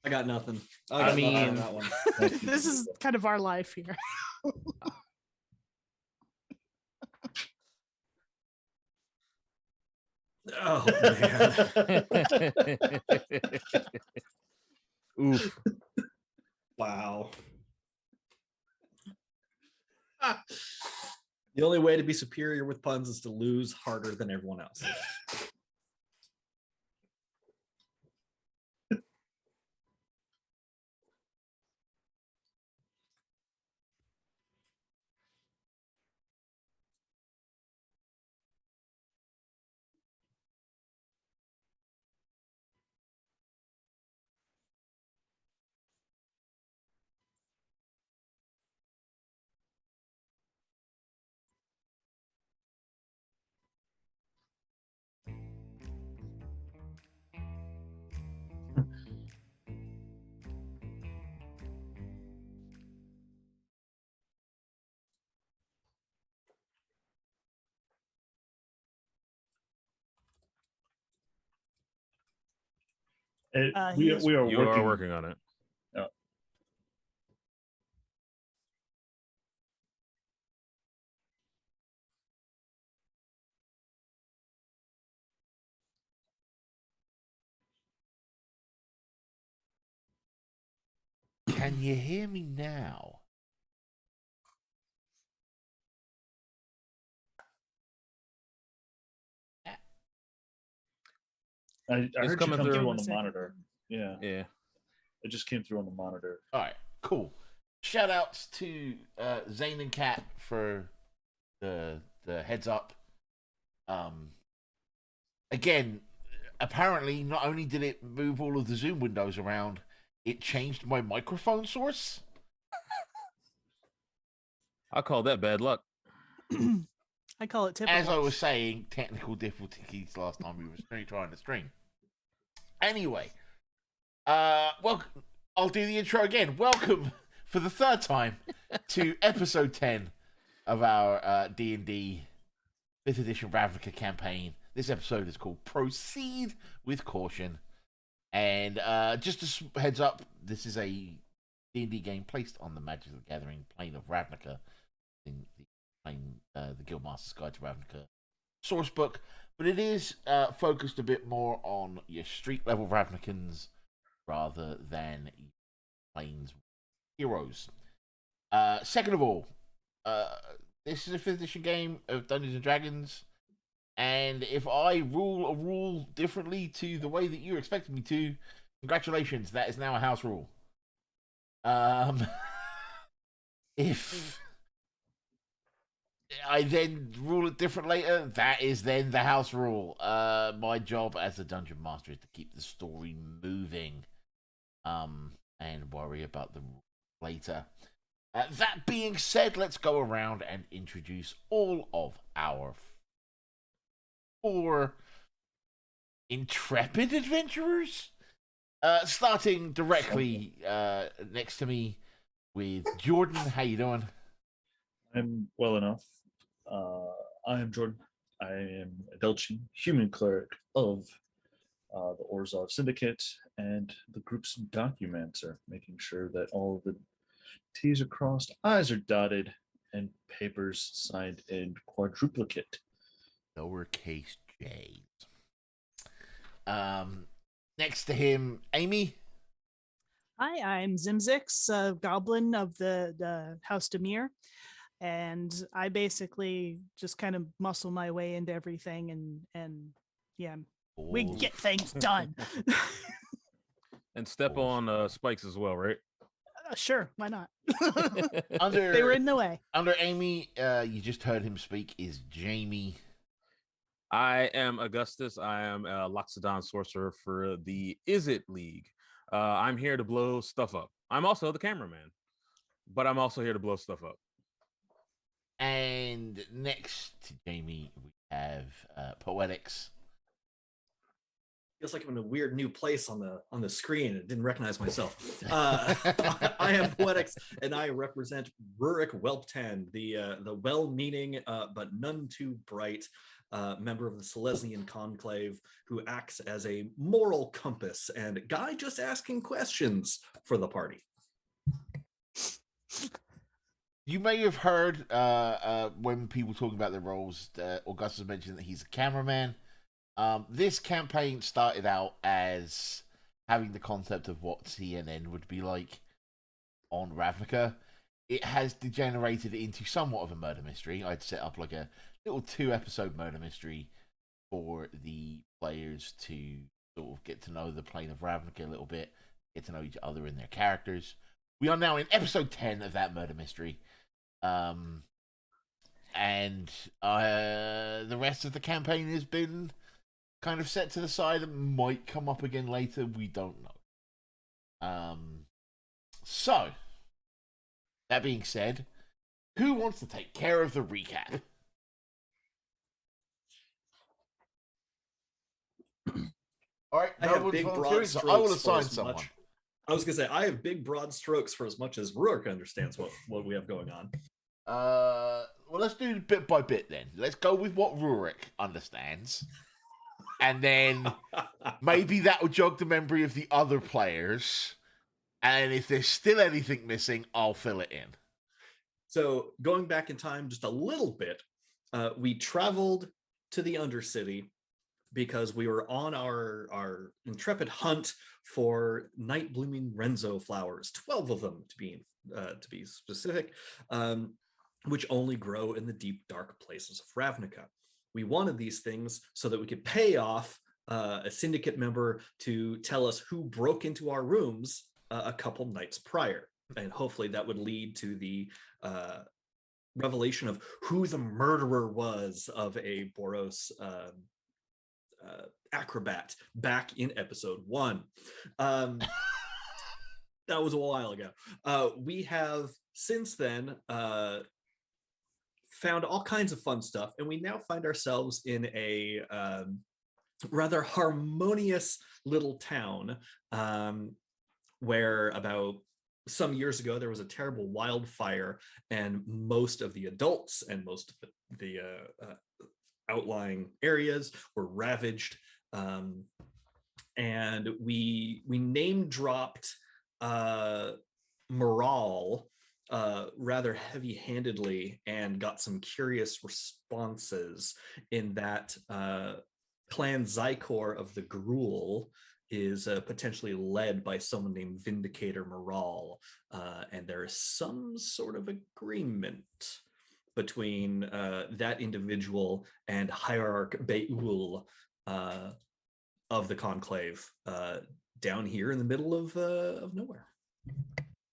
I got nothing. I mean, nothing on that one. This is kind of our life here. Oh man! Oof! Wow. The only way to be superior with puns is to lose harder than everyone else. We are You are working on it. Can you hear me now? I heard you come through on the second. monitor. Yeah. Yeah. It just came through on the monitor. All right, cool. Shout outs to Zane and Kat for the heads up. Again, apparently, not only did it move all of the Zoom windows around, it changed my microphone source. I call that bad luck. I call it typical. As I was saying, technical difficulties last time we were trying to stream. Anyway, well, I'll do the intro again. Welcome for the third time to episode 10 of our D&D 5th edition Ravnica campaign. This episode is called Proceed with Caution. And just a heads up, this is a D&D game placed on the Magic the Gathering Plane of Ravnica, in the Guildmaster's Guide to Ravnica source book, but it is focused a bit more on your street level Ravnicans rather than Plains heroes. Second of all, this is a 5th edition game of Dungeons and Dragons, and if I rule a rule differently to the way that you're expecting me to, congratulations, that is now a house rule. If I then rule it different later, that is then the house rule. My job as a dungeon master is to keep the story moving, and worry about the rules later. That being said, let's go around and introduce all of our 4 intrepid adventurers. Starting directly next to me with Jordan. How you doing? I'm well enough. I am Jordan. I am Adelchi, human cleric of the Orzhov Syndicate and the group's documenter, making sure that all of the T's are crossed, I's are dotted, and papers signed in quadruplicate. Lowercase J's. Next to him, Aimee. Hi, I'm Zimzix, Goblin of the House Dimir, and I basically just kind of muscle my way into everything, and yeah, we get things done. And step on spikes as well, right? Sure, why not? They were in the way. Under Aimee, you just heard him speak, is Jamie. I am Agustus. I am a Loxodon sorcerer for the Izzet League. I'm here to blow stuff up. I'm also the cameraman, but I'm also here to blow stuff up. And next to Jamie, we have Poetics. Feels like I'm in a weird new place on the screen. It didn't recognize myself. I am Poetics, and I represent Ruric Welptan, the well-meaning but none too bright member of the Selesnyan Conclave, who acts as a moral compass and guy just asking questions for the party. You may have heard when people talking about their roles, Augustus mentioned that he's a cameraman. This campaign started out as having the concept of what CNN would be like on Ravnica. It has degenerated into somewhat of a murder mystery. I'd set up like a little 2-episode murder mystery for the players to sort of get to know the Plane of Ravnica a little bit, get to know each other and their characters. We are now in episode 10 of that murder mystery. And the rest of the campaign has been kind of set to the side and might come up again later. We don't know. So, that being said, who wants to take care of the recap? All right, I have big broad strokes. I will assign someone. I was gonna say I have big broad strokes for as much as Ruric understands what we have going on. Well, let's do it bit by bit then. Let's go with what Ruric understands. And then maybe that will jog the memory of the other players. And if there's still anything missing, I'll fill it in. So going back in time just a little bit, we traveled to the Undercity because we were on our intrepid hunt for night blooming Renzo flowers, 12 of them to be specific, which only grow in the deep dark places of Ravnica. We wanted these things so that we could pay off a syndicate member to tell us who broke into our rooms a couple nights prior. And hopefully that would lead to the revelation of who the murderer was of a Boros acrobat back in episode 1. That was a while ago. We have since then found all kinds of fun stuff, and we now find ourselves in a rather harmonious little town where about some years ago there was a terrible wildfire, and most of the adults and most of the outlying areas were ravaged, and we name dropped morale rather heavy-handedly and got some curious responses in that Clan Zykor of the Gruul is potentially led by someone named Vindicator Morale, and there is some sort of agreement between that individual and Hierarch Beul of the Conclave down here in the middle of nowhere.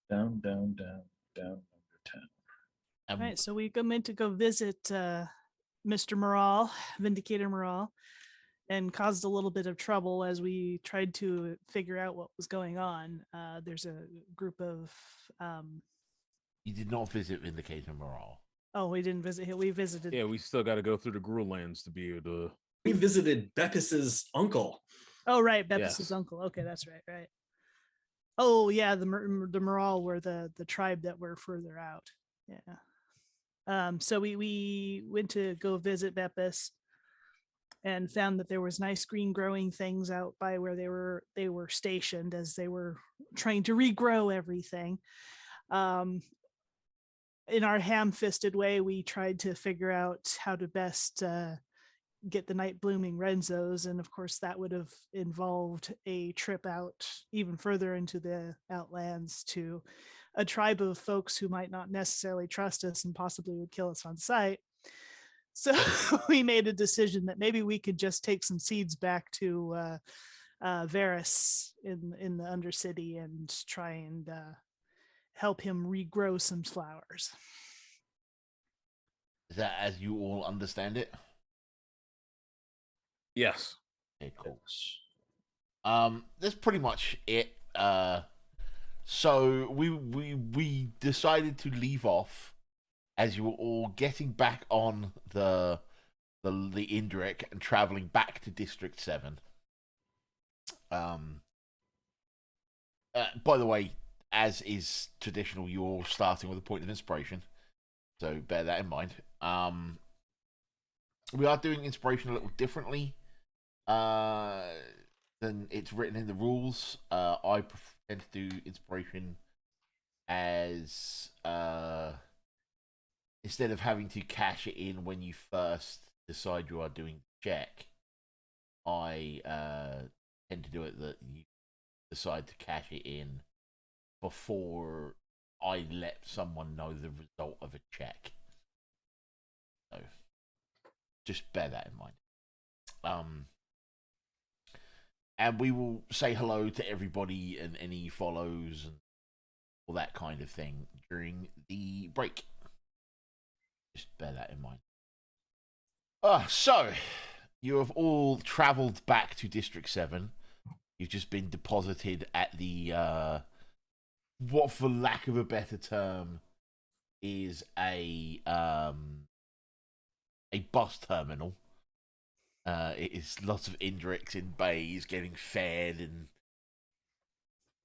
Down, down, down, down number 10. All right, so we meant to go visit Mr. Morale, Vindicator Morale, and caused a little bit of trouble as we tried to figure out what was going on. There's a group of... You did not visit Vindicator Morale. Oh, we didn't visit him. We visited... Yeah, we still got to go through the Gruul lands to be able to... We visited Beppus's uncle. Oh, right, Beppus's uncle. Okay, that's right. Oh, yeah, the Morale were the tribe that were further out. Yeah. So we went to go visit Beppus and found that there was nice green growing things out by where they were stationed as they were trying to regrow everything. In our ham-fisted way, we tried to figure out how to best get the night blooming Renzos, and of course that would have involved a trip out even further into the outlands to a tribe of folks who might not necessarily trust us and possibly would kill us on sight. So we made a decision that maybe we could just take some seeds back to Varus in the Undercity and try and help him regrow some flowers. Is that as you all understand it? Yes. Okay, cool. That's pretty much it. So we decided to leave off as you were all getting back on the Indrek and traveling back to District 7. By the way, as is traditional, you're all starting with a point of inspiration, so bear that in mind. We are doing inspiration a little differently than it's written in the rules. I tend to do inspiration as instead of having to cash it in when you first decide you are doing check, I tend to do it that you decide to cash it in before I let someone know the result of a check. So just bear that in mind. And we will say hello to everybody and any follows and all that kind of thing during the break. Just bear that in mind. So you have all travelled back to District 7. You've just been deposited at the what, for lack of a better term, is a bus terminal. It is lots of Indrics in bays getting fed and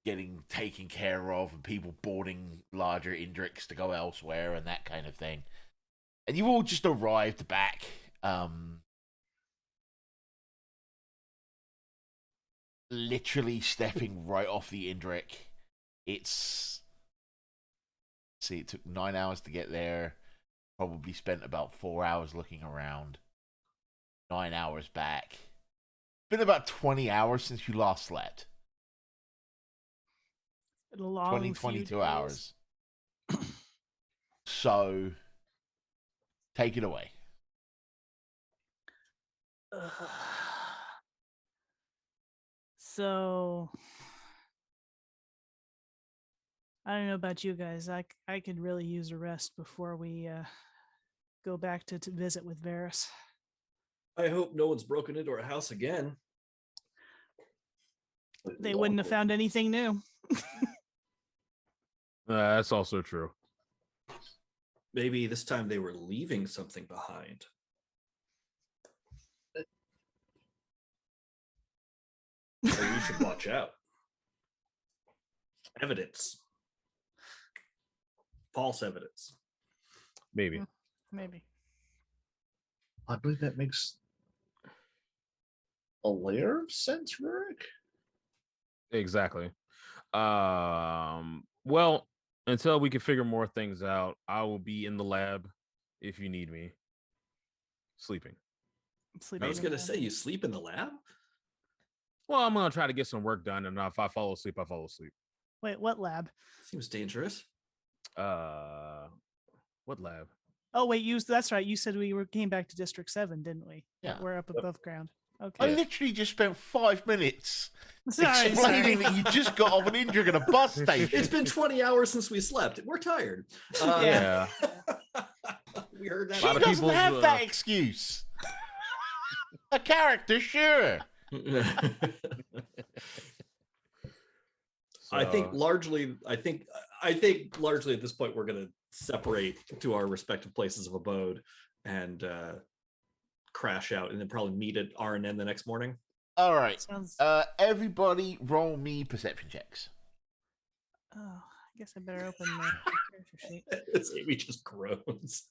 getting taken care of, and people boarding larger Indrics to go elsewhere and that kind of thing. And you've all just arrived back. Literally stepping right off the Indric. It took 9 hours to get there. Probably spent about 4 hours looking around. 9 hours back. It's been about 20 hours since you last slept. It's been a long 20, few 22 days. hours. So, take it away. So I don't know about you guys. I could really use a rest before we go back to visit with Varys. I hope no one's broken into our house again. They wouldn't have found anything new. That's also true. Maybe this time they were leaving something behind. So you should watch out. Evidence. False evidence. Maybe. Maybe. I believe that makes a layer of sense, Ruric. Exactly. Well, until we can figure more things out, I will be in the lab if you need me. Sleeping. I was going to say, you sleep in the lab? Well, I'm going to try to get some work done, and if I fall asleep, I fall asleep. Wait, what lab? Seems dangerous. What lab? Oh, wait, that's right. You said we came back to District 7, didn't we? Yeah. We're up above ground. I Okay. literally just spent 5 minutes Sorry. explaining that you just got off an Indric at a bus station. It's been 20 hours since we slept. We're tired. Yeah. We heard that. She of doesn't people, have that excuse. A character, sure. I think largely at this point we're going to separate to our respective places of abode and crash out, and then probably meet at RNN the next morning. All right. Sounds... Everybody roll me perception checks. Oh, I guess I better open my character sheet. Aimee just groans.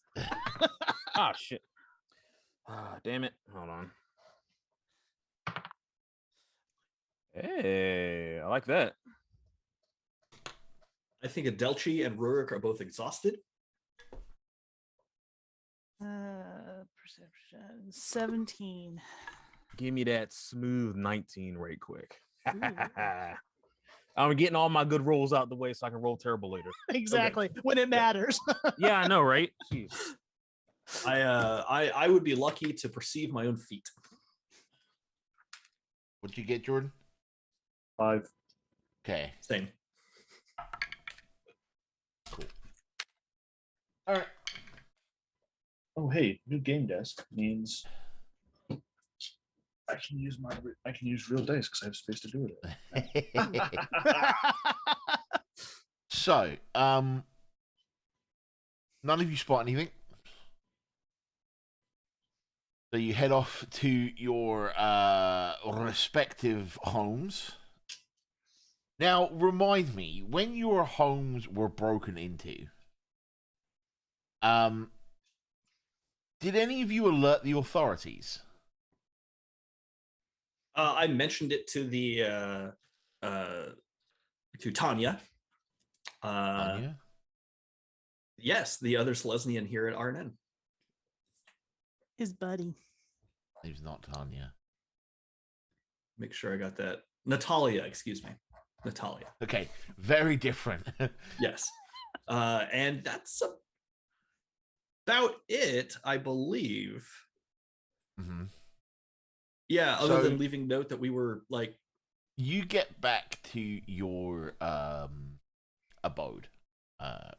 Ah, shit. Damn it. Hold on. Hey, I like that. I think Adelchi and Ruric are both exhausted. Perception 17. Give me that smooth 19 right quick. I'm getting all my good rolls out the way so I can roll terrible later. Exactly. Okay. When it matters. Yeah, I know, right? Jeez. I would be lucky to perceive my own feet. What'd you get, Jordan? 5. Okay. Same. Cool. All right. Oh, hey, new game desk means I can use real dice because I have space to do it. So, none of you spot anything. So you head off to your respective homes. Now, remind me, when your homes were broken into, did any of you alert the authorities? I mentioned it to the to Tanya. Tanya? Yes, the other Selesnyan here at Arnen. His buddy. It was not Tanya. Make sure I got that. Natalia, excuse me. Natalia. Okay, very different. Yes. And that's about it, I believe. Mm-hmm. Yeah, other than leaving note that we were like... You get back to your abode,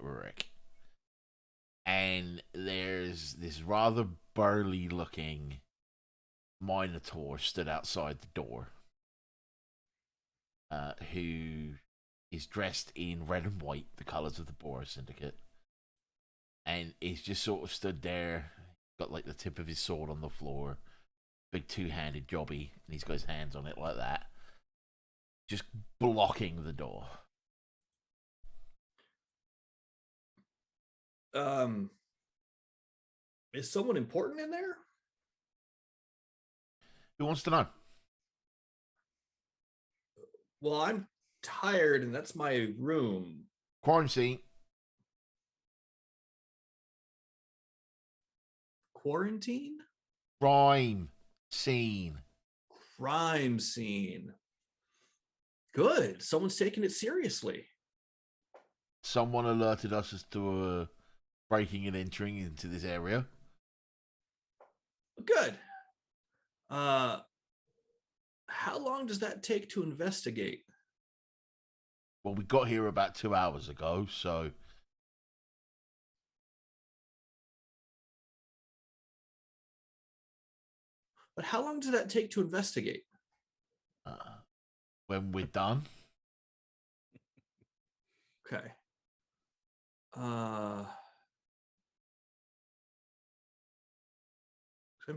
Ruric. And there's this rather burly looking Minotaur stood outside the door, who is dressed in red and white, the colours of the Boar Syndicate, and he's just sort of stood there, got like the tip of his sword on the floor, big two-handed jobby, and he's got his hands on it like that, just blocking the door. Is someone important in there? Who wants to know? Well, I'm tired, and that's my room. Crime scene. Quarantine? Crime scene. Crime scene. Good. Someone's taking it seriously. Someone alerted us as to breaking and entering into this area. Good. How long does that take to investigate? Well, we got here about 2 hours ago, so... But how long does that take to investigate? When we're done. Okay. I'm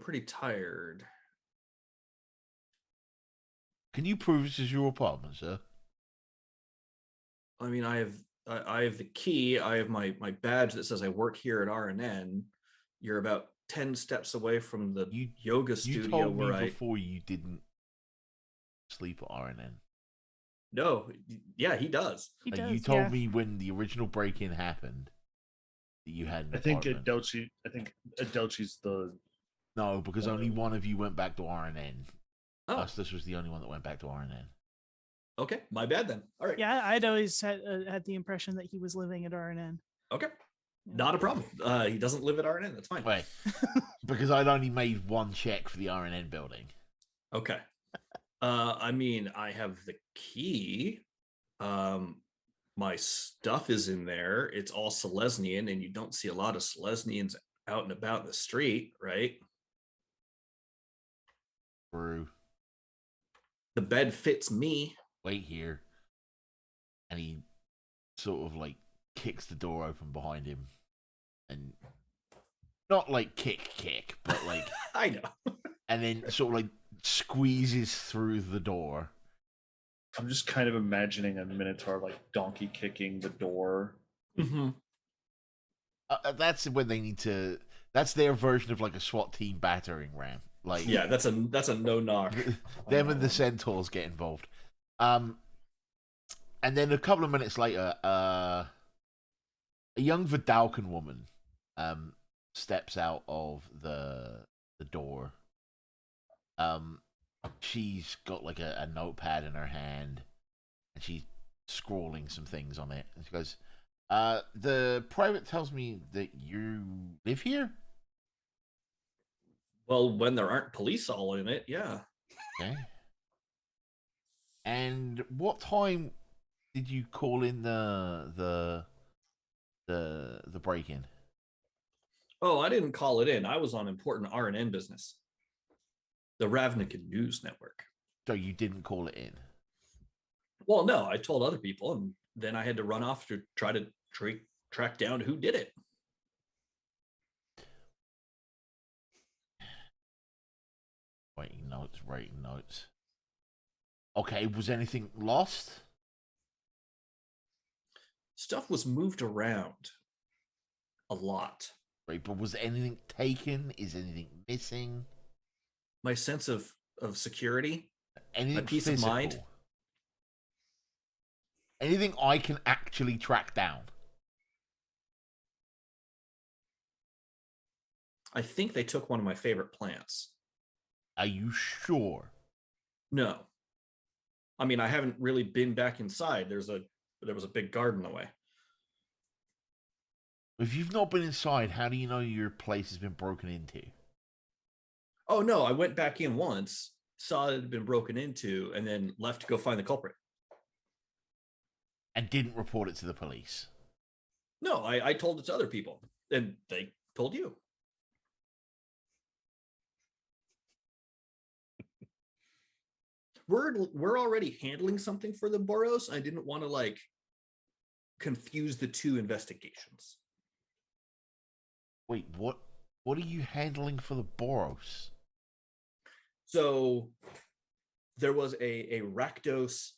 pretty tired. Can you prove this is your apartment, sir? I mean, I have the key. I have my badge that says I work here at RNN. You're about 10 steps away from the yoga studio. You told me before you didn't sleep at RNN. No, yeah, he does. He does. You told me when the original break-in happened that you had an apartment. I think Adelchi's the... No, because only one of you went back to RNN. Oh. Agustus was the only one that went back to RNN. Okay, my bad then. All right. Yeah, I'd always had the impression that he was living at RNN. Okay, not a problem. He doesn't live at RNN. That's fine. Right. Because I'd only made one check for the RNN building. Okay. I mean, I have the key. My stuff is in there. It's all Selesnyan, and you don't see a lot of Selesnyans out and about in the street, right? True. The bed fits me. Wait here. And he sort of like kicks the door open behind him. And not like kick, but like... I know. And then sort of like squeezes through the door. I'm just kind of imagining a Minotaur like donkey kicking the door. Mm-hmm. That's when they need to... That's their version of like a SWAT team battering ram. Like, yeah, that's a no knock. Them and the centaurs get involved. And then a couple of minutes later, a young Vidalcan woman steps out of the door. She's got like a notepad in her hand, and she's scrawling some things on it. And she goes, "The private tells me that you live here." Well, when there aren't police all in it, yeah. Okay. And what time did you call in the break-in? Oh, I didn't call it in. I was on important RNN business. The Ravnica News Network. So you didn't call it in? Well, no, I told other people, and then I had to run off to try to track down who did it. Writing notes. Okay, was anything lost? Stuff was moved around a lot. Right, but was anything taken? Is anything missing? My sense of security, Anything my peace physical? of mind. Anything I can actually track down? I think they took one of my favorite plants. Are you sure? No. I mean, I haven't really been back inside. There was a big garden away. If you've not been inside, how do you know your place has been broken into? Oh no, I went back in once, saw it had been broken into, and then left to go find the culprit. And didn't report it to the police? No, I told it to other people, and they told you. We're already handling something for the Boros. I didn't want to confuse the two investigations. Wait, what? What are you handling for the Boros? So there was a Rakdos.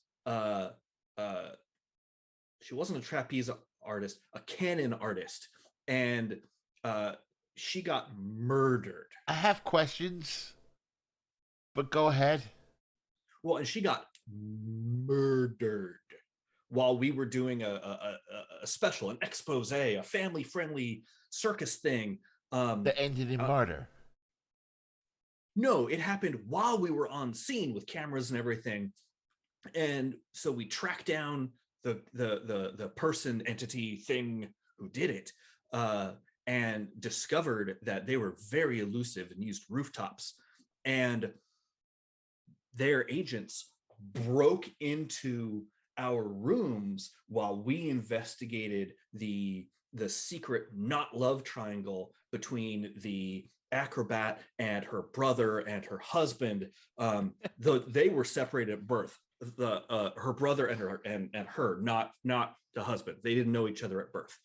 She wasn't a trapeze artist, a cannon artist, and she got murdered. I have questions, but go ahead. Well, and she got murdered while we were doing a special, an expose, a family-friendly circus thing. That ended in murder. No, it happened while we were on scene with cameras and everything. And so we tracked down the person, entity, thing who did it, and discovered that they were very elusive and used rooftops. And their agents broke into our rooms while we investigated the secret not love triangle between the acrobat and her brother and her husband. They were separated at birth. Her brother and her, not the husband. They didn't know each other at birth.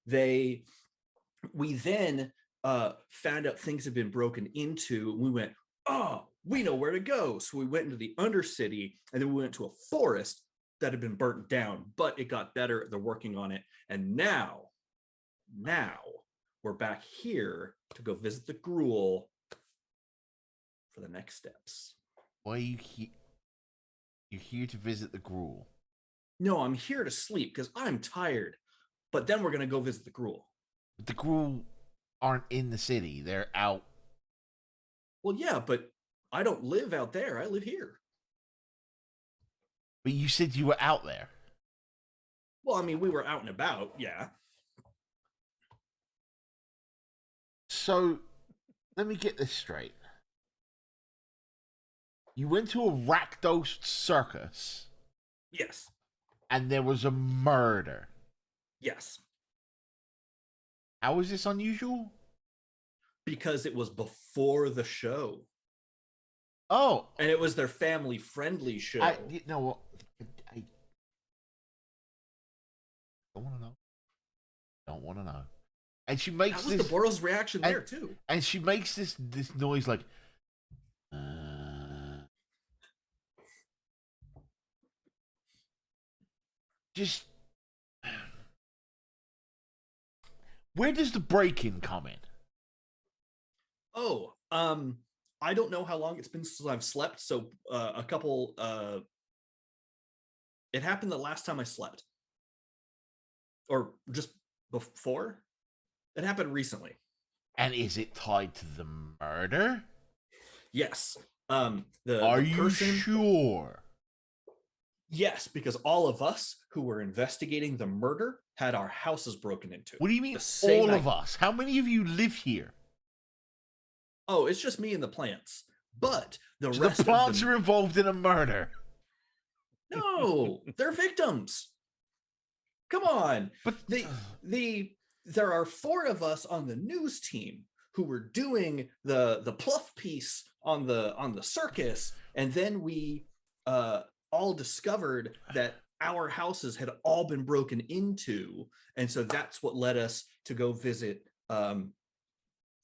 We then found out things had been broken into. We went, oh, we know where to go. So we went into the Undercity, and then we went to a forest that had been burnt down, but it got better. They're working on it. And now we're back here to go visit the Gruul for the next steps. Why are you here? You're here to visit the Gruul? No, I'm here to sleep because I'm tired. But then we're going to go visit the Gruul. But the Gruul aren't in the city. They're out. Well, yeah, but I don't live out there. I live here. But you said you were out there. Well, I mean, we were out and about, yeah. So, let me get this straight. You went to a Rakdos circus. Yes. And there was a murder. Yes. How is this unusual? Because it was before the show. Oh. And it was their family-friendly show. I don't want to know. Don't want to know. And she makes that was the Boros reaction there, too. And she makes this noise like... Just... Where does the break-in come in? Oh, I don't know how long it's been since I've slept, so a couple... It happened the last time I slept. Or just before? It happened recently. And is it tied to the murder? Yes. Are you sure? Yes, because all of us who were investigating the murder had our houses broken into. What do you mean, all of us? How many of you live here? Oh, it's just me and the plants. But the So rest the plants of them... are involved in a murder. No, they're victims. Come on. But there are 4 of us on the news team who were doing the pluff piece on the circus, and then we all discovered that our houses had all been broken into, and so that's what led us to go visit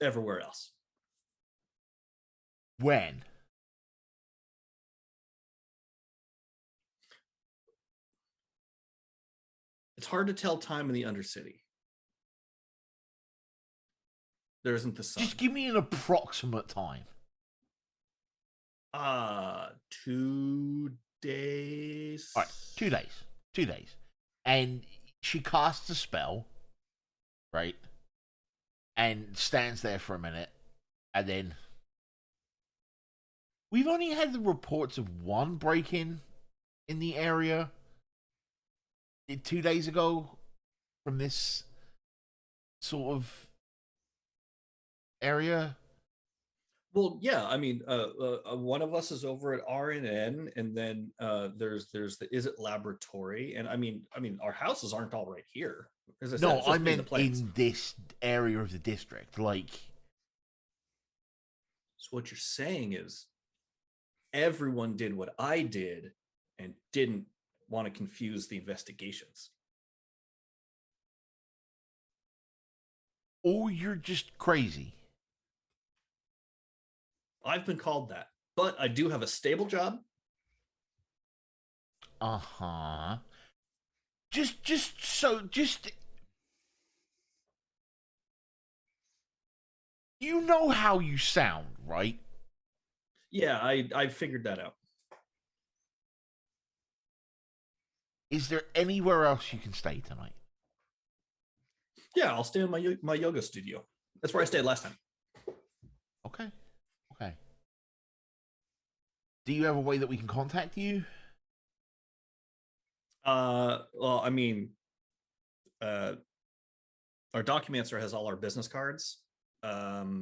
everywhere else. when? It's hard to tell time in the Undercity. There isn't the sun. Just give me an approximate time. 2 days. All right, 2 days. 2 days. And she casts a spell, right? And stands there for a minute. And then we've only had the reports of one break-in in the area 2 days ago from this sort of area. Well, yeah, I mean, one of us is over at RNN, and then there's the Izzet laboratory, and I mean, our houses aren't all right here. As I said, No, it's just I meant plains. in this area of the district. Like, So what you're saying is, everyone did what I did, and didn't want to confuse the investigations. or you're just crazy. I've been called that, but I do have a stable job. Uh-huh. You know how you sound, right? Yeah, I figured that out. Is there anywhere else you can stay tonight? Yeah, I'll stay in my yoga studio. That's where I stayed last time. Okay. Okay. Do you have a way that we can contact you? Well, I mean, our Documancer has all our business cards. Go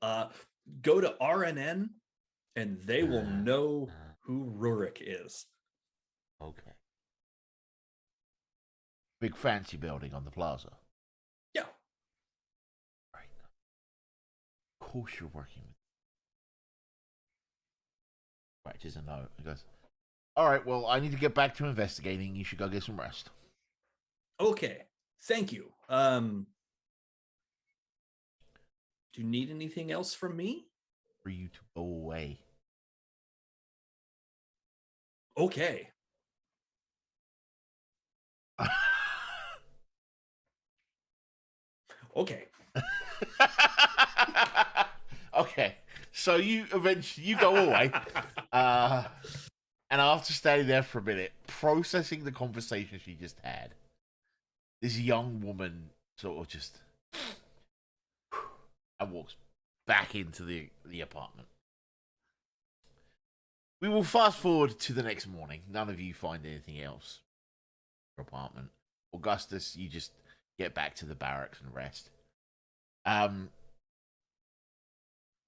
to RNN, and they will know who Ruric is. Okay. Big fancy building on the plaza. Yeah. Right. Of course you're working with. Right, just a note. He goes, all right, well, I need to get back to investigating. You should go get some rest. Okay. Thank you. Do you need anything else from me? For you to go away. Okay. Okay. Okay. So you eventually go away. And after standing there for a minute, processing the conversation she just had, this young woman sort of just and walks back into the apartment. We will fast forward to the next morning. None of you find anything else in your apartment. Augustus, you just get back to the barracks and rest.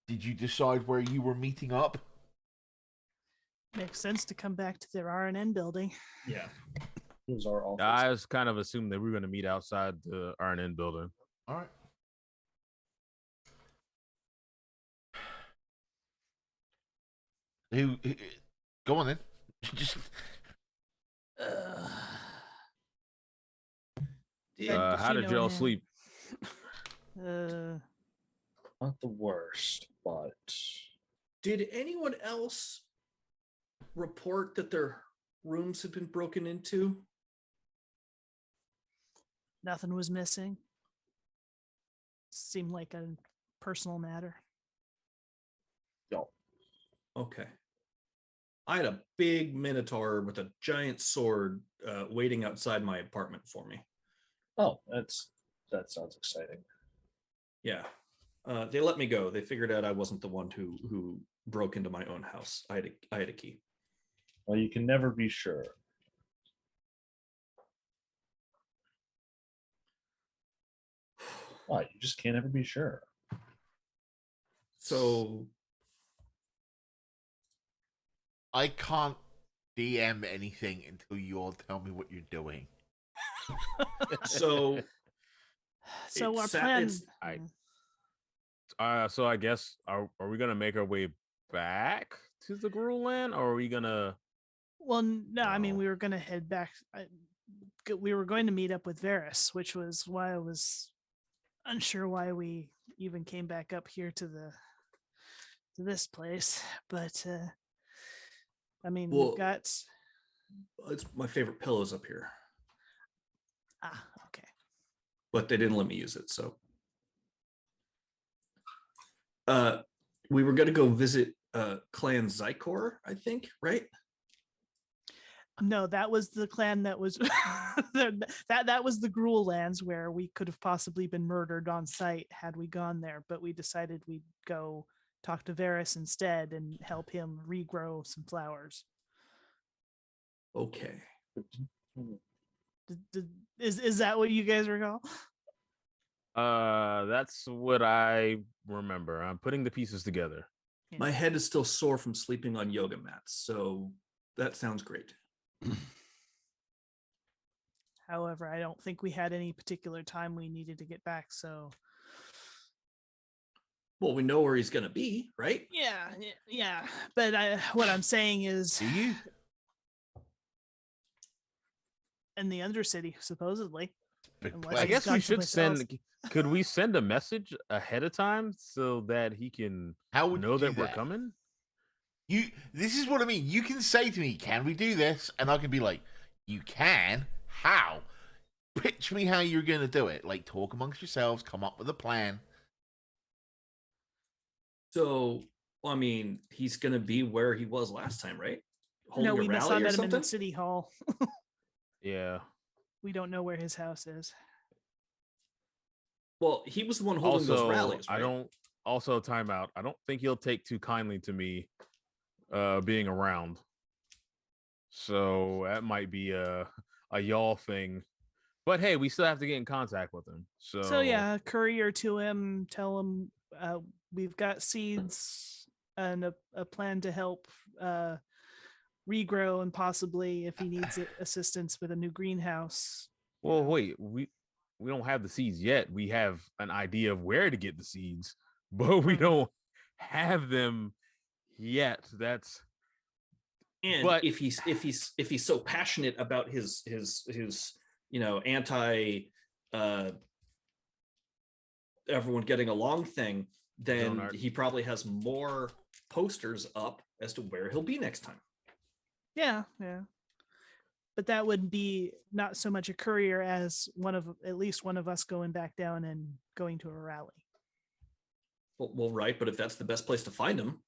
Did you decide where you were meeting up? Makes sense to come back to their RNN building. Yeah. It was our office. I was kind of assumed that we were going to meet outside the RNN building. All right. Who go on then. Just how did y'all sleep? Not the worst, but Did anyone else report that their rooms had been broken into? Nothing was missing. Seemed like a personal matter. no. Okay. I had a big minotaur with a giant sword waiting outside my apartment for me. Oh, that sounds exciting. Yeah. They let me go. They figured out I wasn't the one who broke into my own house. I had a key. Well, you can never be sure. Why? You just can't ever be sure. So I can't DM anything until you all tell me what you're doing. So our plan. So I guess are we gonna make our way back to the Gruul land, or are we gonna? Well, no, I mean No. we were going to head back. We were going to meet up with Varys, which was why I was unsure why we even came back up here to this place. But I mean, Well, we've got It's my favorite pillows up here, Ah, okay. but they didn't let me use it. So we were going to go visit Clan Zykor, I think, right? No, that was the clan that was that was the Gruul lands where we could have possibly been murdered on sight had we gone there, but we decided we'd go talk to Varys instead and help him regrow some flowers. Okay. Is that what you guys recall? That's what I remember. I'm putting the pieces together. Yeah. My head is still sore from sleeping on yoga mats, so that sounds great. However, I don't think we had any particular time we needed to get back, so Well, we know where he's going to be, right? yeah. But what I'm saying is, Do you? in the Undercity, supposedly. Big Unless place. I he's guess gone we should someplace send. Could we send a message ahead of time so that he can How would know you do that we're that? coming? This is what I mean. You can say to me, "Can we do this?" And I can be like, "You can. How? Pitch me how you're going to do it. Like, talk amongst yourselves. Come up with a plan." So, I mean, he's going to be where he was last time, right? Holding No, a we saw rally or met him in something? the city hall. Yeah. We don't know where his house is. Well, he was the one holding those Also, rallies, right? I don't. Also, timeout. I don't think he'll take too kindly to me being around. So that might be a y'all thing. But hey, we still have to get in contact with him. So yeah, courier to him, tell him we've got seeds and a plan to help regrow, and possibly if he needs assistance with a new greenhouse. Well, wait, we don't have the seeds yet. We have an idea of where to get the seeds, but we don't have them yet. That's And but if he's so passionate about his anti everyone getting along thing, then art. he probably has more posters up as to where he'll be next time. Yeah. But that would be not so much a courier as at least one of us going back down and going to a rally. Well, right, but if that's the best place to find him,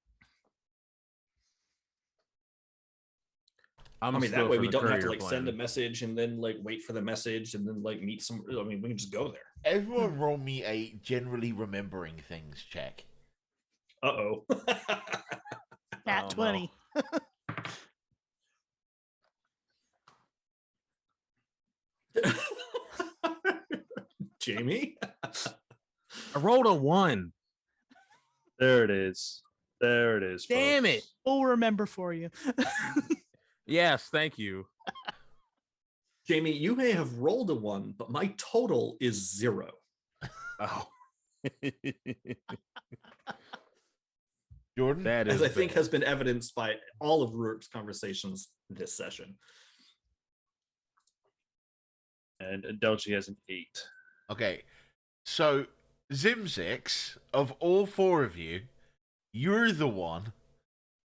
I mean, that way we don't have to like send a message and then like wait for the message and then like meet some. I mean, we can just go there. Everyone roll me a generally remembering things check. Uh-oh. At 20. Jamie? I rolled a 1. There it is. There it is. Damn folks. it. We'll remember for you. Yes, thank you. Jamie, you may have rolled a 1, but my total is 0. Oh. Jordan? That is As I think bad. has been evidenced by all of Rurik's conversations this session. And Adelchi has an 8. Okay. So, Zimzix, of all four of you, you're the one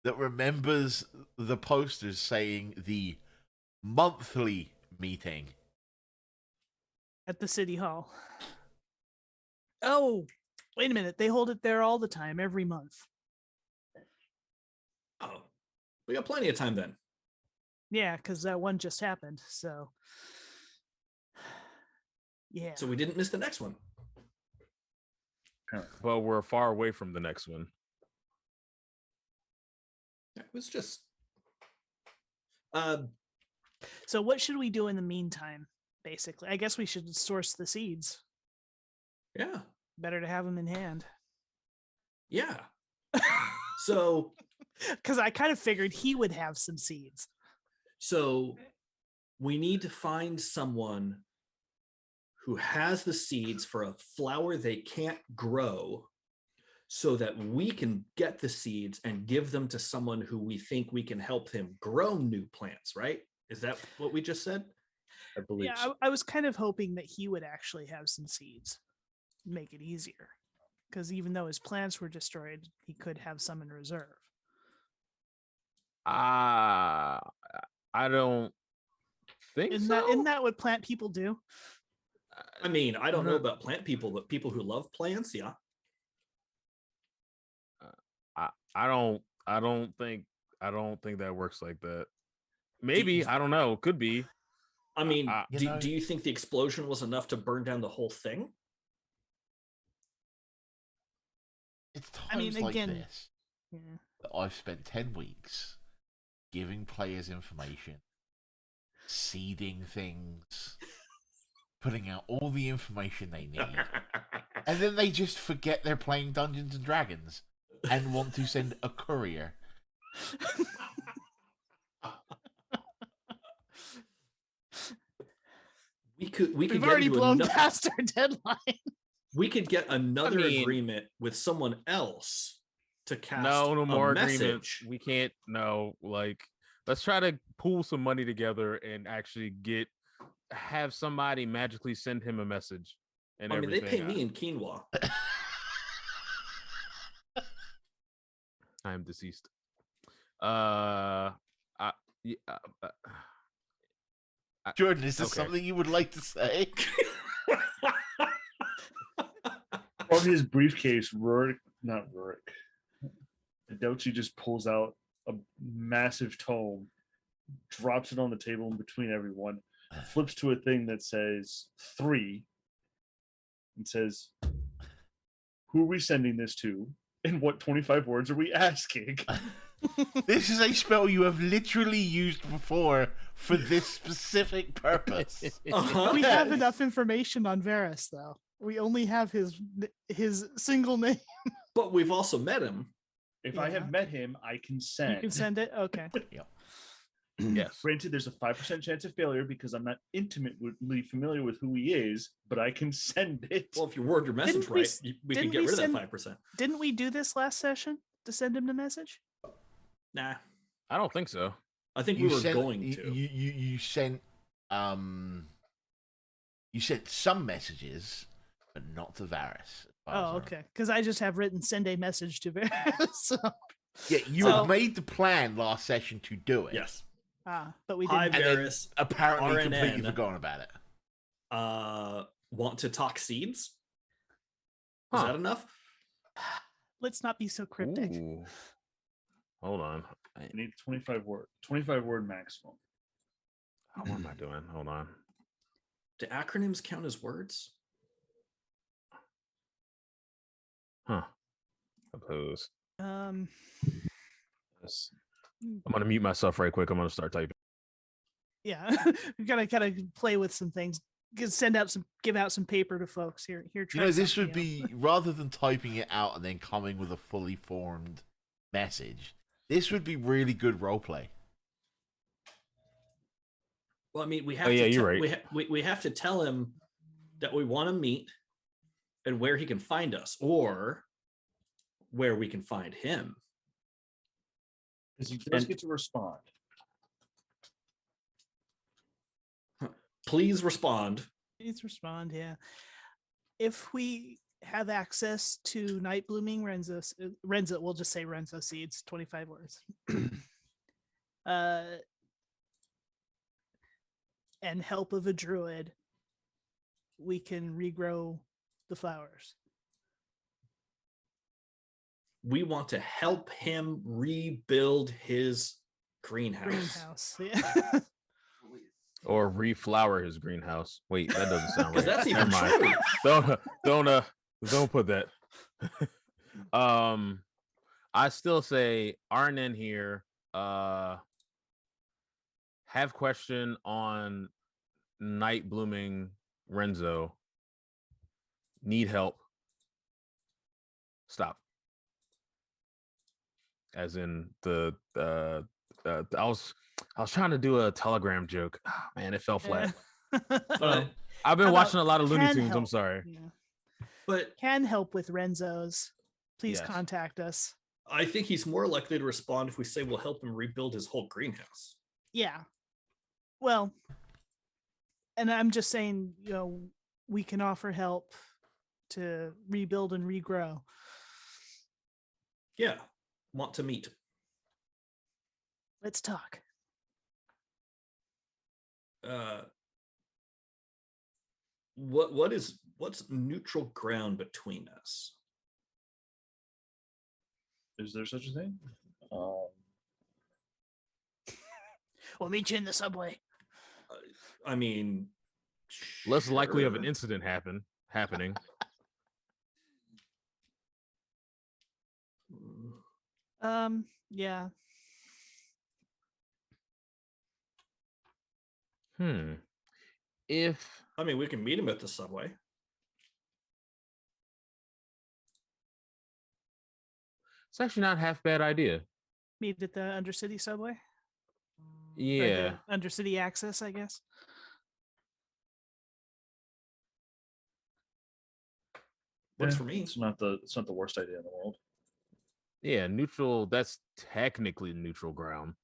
that remembers the posters saying the monthly meeting. At the city hall. Oh, wait a minute. They hold it there all the time, every month. Oh, we got plenty of time then. Yeah, because that one just happened. So, yeah. So we didn't miss the next one. But we're far away from the next one. It was just. So what should we do in the meantime? Basically, I guess we should source the seeds. Yeah. Better to have them in hand. Yeah. So. Because I kind of figured he would have some seeds. So we need to find someone who has the seeds for a flower they can't grow so that we can get the seeds and give them to someone who we think we can help him grow new plants, right? Is that what we just said? I believe Yeah, so. I was kind of hoping that he would actually have some seeds. Make it easier. Because even though his plants were destroyed, he could have some in reserve. I don't think so. Isn't that what plant people do? I mean, I don't know No. about plant people, but people who love plants, yeah. I don't think that works like that. Maybe, I don't know. Could be. I mean, You do you think the explosion was enough to burn down the whole thing? It's times I mean, like again, this that I've spent 10 weeks giving players information, seeding things, putting out all the information they need, and then they just forget they're playing Dungeons and Dragons and want to send a courier. We could We've get already into blown another, past our deadline. we could get another mean- agreement with someone else to cast No more a agreements. message. We can't. No, let's try to pool some money together and actually have somebody magically send him a message. And I mean, they everything. pay me in quinoa. I am deceased. I, yeah, Jordan, is this Okay. something you would like to say? From his briefcase, not Ruric, Adelchi just pulls out a massive tome, drops it on the table in between everyone, flips to a thing that says 3, and says, "Who are we sending this to? And what 25 words are we asking?" This is a spell you have literally used before for this specific purpose. Uh-huh. We have enough information on Varus, though. We only have his single name. But we've also met him. If I Yeah. have met him, I can send. You can send it. Okay. yes. Granted, there's a 5% chance of failure because I'm not intimately familiar with who he is, but I can send it. Well, if you word your message Didn't we right, s- we can didn't get we rid of send- that 5%. Didn't we do this last session to send him the message? Nah, I don't think so. I think we were going to. You sent some messages, but not to Varus. Oh, okay. Because I just have written send a message to Varus. So, Yeah, you So- had made the plan last session to do it. Yes. but we Hi, didn't. And then Varus. apparently completely RNN. forgotten about it. Want to talk seeds? Is Huh. that enough? Let's not be so cryptic. Ooh. Hold on. I need 25 word maximum. What am I doing? Hold on. Do acronyms count as words? Huh. Oppose. Yes. Hmm. I'm gonna mute myself right quick. I'm gonna start typing. Yeah, we gotta play with some things. Give out some paper to folks here. Here, You try know, this something would be rather than typing it out and then coming with a fully formed message. This would be really good roleplay. Well, I mean, we have. Oh, yeah, to you're right. We have to tell him that we want to meet and where he can find us, or where we can find him. Because he does And- get to respond. Please respond. Please respond. Yeah, if we have access to night blooming Renzo, we'll just say Renzo seeds. 25 words. And help of a druid, we can regrow the flowers. We want to help him rebuild his greenhouse. Greenhouse. Yeah. Or reflower his greenhouse. Wait, that doesn't sound Because right. that's even Never mind. true. Don't put that. I still say RNN here. Have question on night blooming Renzo. Need help. Stop. As in I was trying to do a Telegram joke. Ah, man, it fell flat. But, I've been How watching a about lot of Looney can Tunes. I'm help? sorry. Yeah. but Can help with Renzo's. Please Yes. contact us. I think he's more likely to respond if we say we'll help him rebuild his whole greenhouse. Yeah. Well, and I'm just saying, we can offer help to rebuild and regrow. Yeah. Want to meet. Let's talk. what's neutral ground between us? Is there such a thing? We'll meet you in the subway. I mean, Less likely of an sure. incident happening. Yeah. If I mean, we can meet him at the subway. it's actually not half bad idea. Meet at the Undercity subway. Or Yeah. the Undercity access, I guess. Works for me. It's not the worst idea in the world. Yeah, neutral, that's technically neutral ground.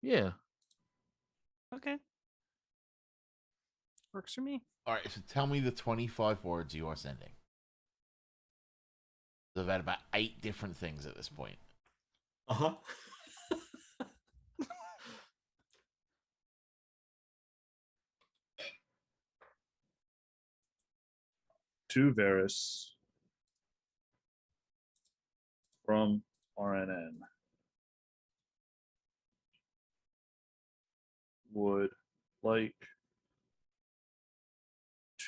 Yeah. Okay. Works for me. All right, so tell me the 25 words you are sending. I've had about 8 different things at this point. Uh-huh. To Varys from RNN would like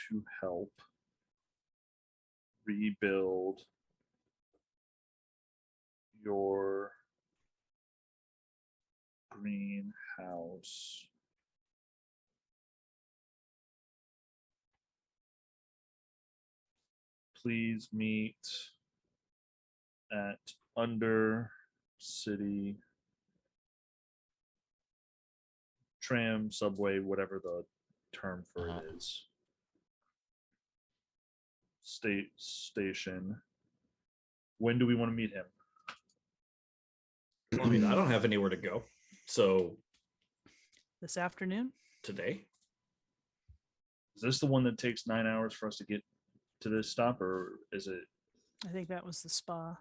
to help rebuild your greenhouse. Please meet at Undercity tram, subway, whatever the term for it is. Station. When do we want to meet him? I mean, I don't have anywhere to go. So This afternoon? today? Is this the one that takes 9 hours for us to get to this stop, or is it? I think that was the spa.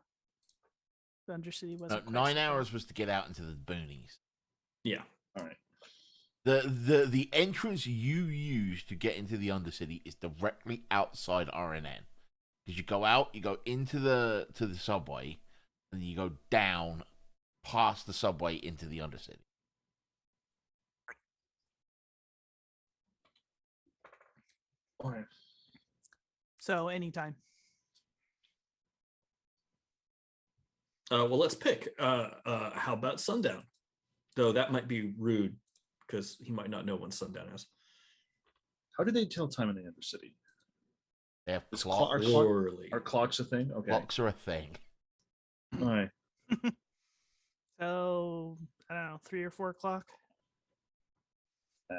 The Undercity No, wasn't. 9 hours was to get out into the boonies. Yeah. All right. The entrance you use to get into the Undercity is directly outside RNN. Because you go out, you go into the subway, and then you go down past the subway into the Undercity. All right. So anytime. Well, let's pick. How about sundown? Though that might be rude because he might not know when sundown is. How do they tell time in the Undercity? They have Is clocks. Poorly. Are clocks a thing? Okay. Clocks are a thing. All right. So I don't know, 3 or 4 o'clock. At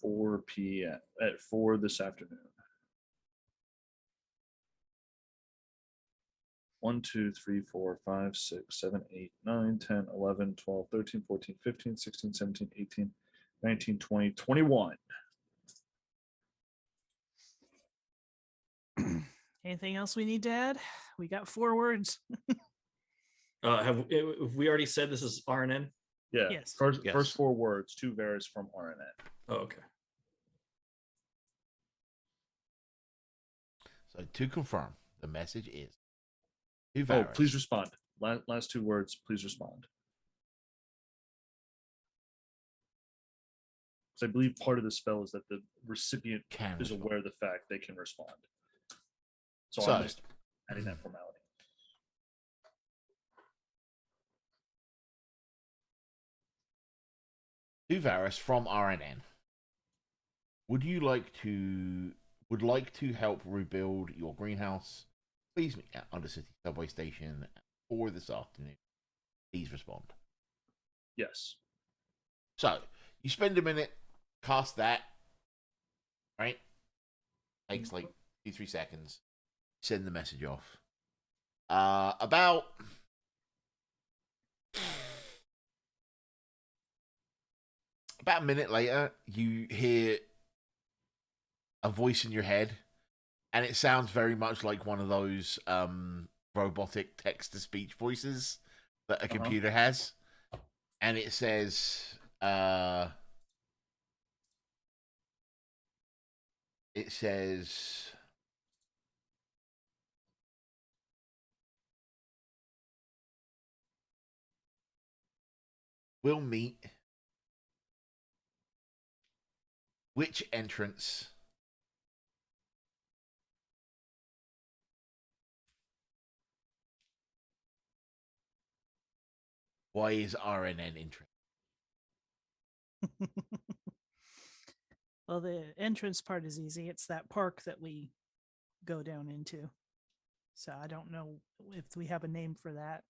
4 p.m. At 4 this afternoon. 1, 2, 3, 4, 5, 6, 7, 8, 9, 10, 11, 12, 13, 14, 15, 16, 17, 18, 19, 20, 21. Anything else we need to add? We got 4 words. Have we already said this is RNN? Yeah. Yes. First 4 words, to Varys from RNN. Oh, okay. So to confirm, the message is to Oh, Varys. please respond. Last 2 words, please respond. So I believe part of the spell is that the recipient Can is respond. aware of the fact they can respond. So So- I'm just adding that formality. To Varys from RNN. Would like to help rebuild your greenhouse? Please meet at Undercity subway station at 4 this afternoon. Please respond. Yes. So you spend a minute, cast that, right? Takes like 2-3 seconds. Send the message off. About a minute later, you hear a voice in your head, and it sounds very much like one of those robotic text-to-speech voices that a computer has. and it says we'll meet which entrance why is RNN interesting? Well, the entrance part is easy. It's that park that we go down into. So I don't know if we have a name for that.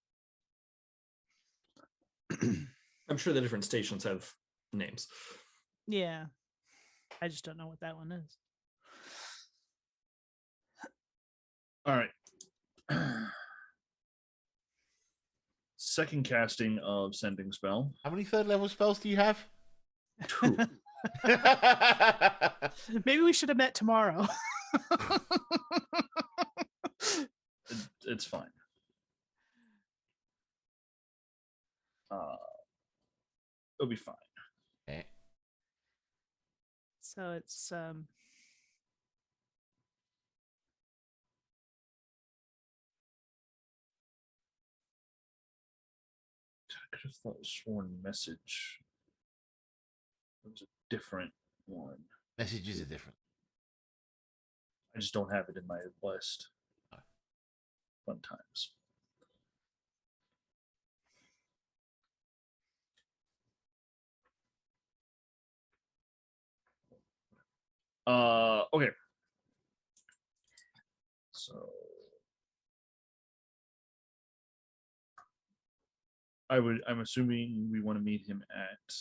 I'm sure the different stations have names. Yeah. I just don't know what that one is. All right. Second casting of sending spell. How many third level spells do you have? 2. Maybe we should have met tomorrow. It's fine. It'll be fine. Okay. So it's I could have thought it was sworn message. It was a different one. Messages are different. I just don't have it in my list. Fun times. Okay. So I'm assuming we want to meet him at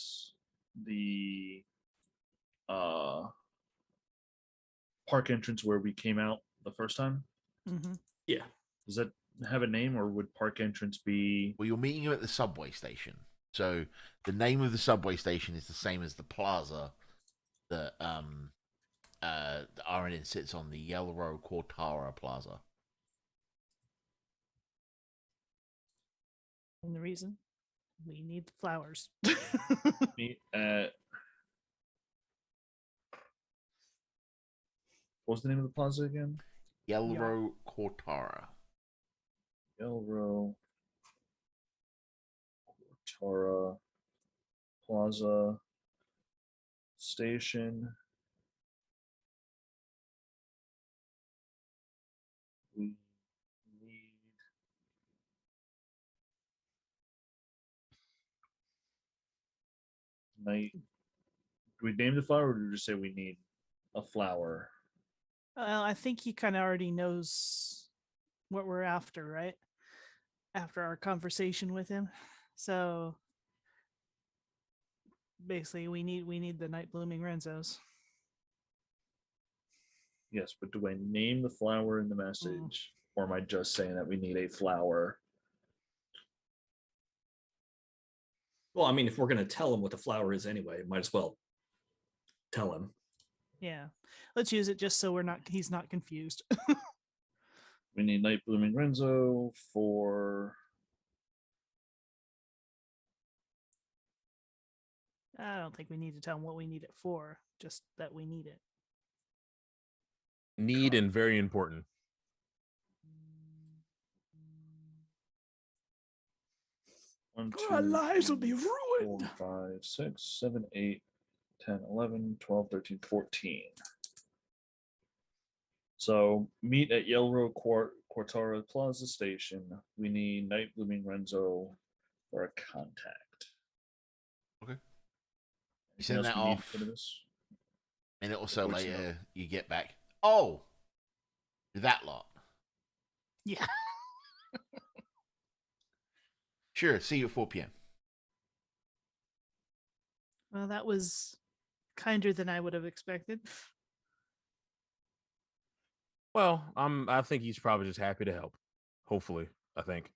the park entrance where we came out the first time. mm-hmm. Yeah. Does that have a name, or would park entrance be? Well, you're meeting him at the subway station. So the name of the subway station is the same as the plaza that the RNN sits on, the Yellow Quartara Plaza. And the reason we need the flowers. Meet at. What was the name of the plaza again? Yellow Quartara. Yellow Quartara Plaza Station. We need night. Do we name the flower, or do we just say we need a flower? Well, I think he kind of already knows what we're after, right? After our conversation with him. So basically we need the night blooming Renzos. Yes, but do I name the flower in the message, or am I just saying that we need a flower? Well, I mean, if we're going to tell him what the flower is anyway, might as well tell him. Yeah. Let's use it just so he's not confused. We need night blooming Renzo for. I don't think we need to tell him what we need it for, just that we need it. Need and very important. Our lives will be 4, ruined. 5, 6, 7, 8, 10, 11, 12, 13, 14. So meet at Yellow Quartara Plaza Station. We need night blooming Renzo for a contact. Okay. You Anything send else that we need off. for this? And it also Voice later note. you get back. Oh, that lot. Yeah. Sure. See you at 4 p.m. Well, that was kinder than I would have expected. Well, I think he's probably just happy to help. Hopefully, I think.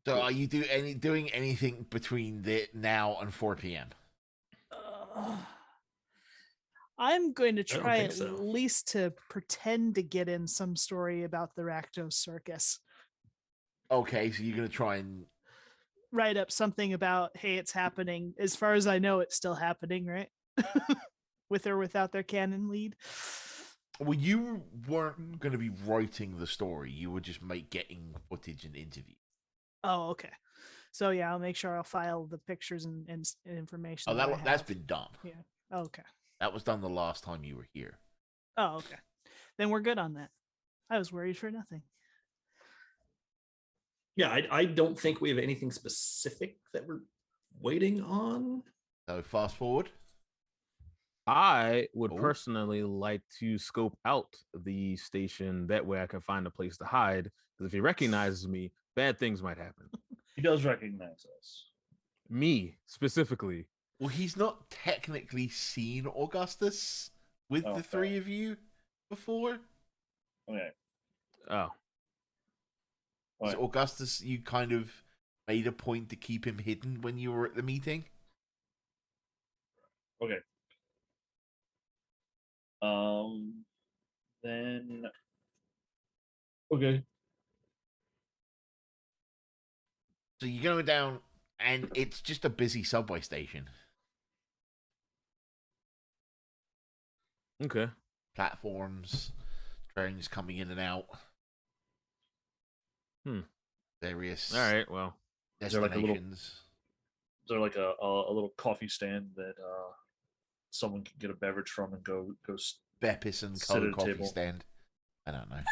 So, are you doing anything between now and 4 p.m.? I'm going to I don't try think at so. least to pretend to get in some story about the Rakdos circus. Okay, so you're gonna try and write up something about, hey, it's happening. As far as I know, it's still happening, right? With or without their canon lead. Well, you weren't going to be writing the story. You were just getting footage and interview. Oh, okay. So yeah, I'll make sure I'll file the pictures and information. Oh, that's been done. Yeah. Oh, okay. That was done the last time you were here. Oh, okay. Then we're good on that. I was worried for nothing. Yeah, I don't think we have anything specific that we're waiting on. So fast forward. I would Oh. personally like to scope out the station. That way I can find a place to hide. Because if he recognizes me, bad things might happen. He does recognize us. Me, specifically. Well, he's not technically seen Augustus with the three of you before. Okay. Oh. So Augustus, you kind of made a point to keep him hidden when you were at the meeting? Okay. Then... Okay. So you're going down, and it's just a busy subway station. Okay. Platforms, trains coming in and out. Various. All right. Well, destinations. Is there like a little coffee stand that someone can get a beverage from and go Beppis and sit at a coffee table? stand. I don't know.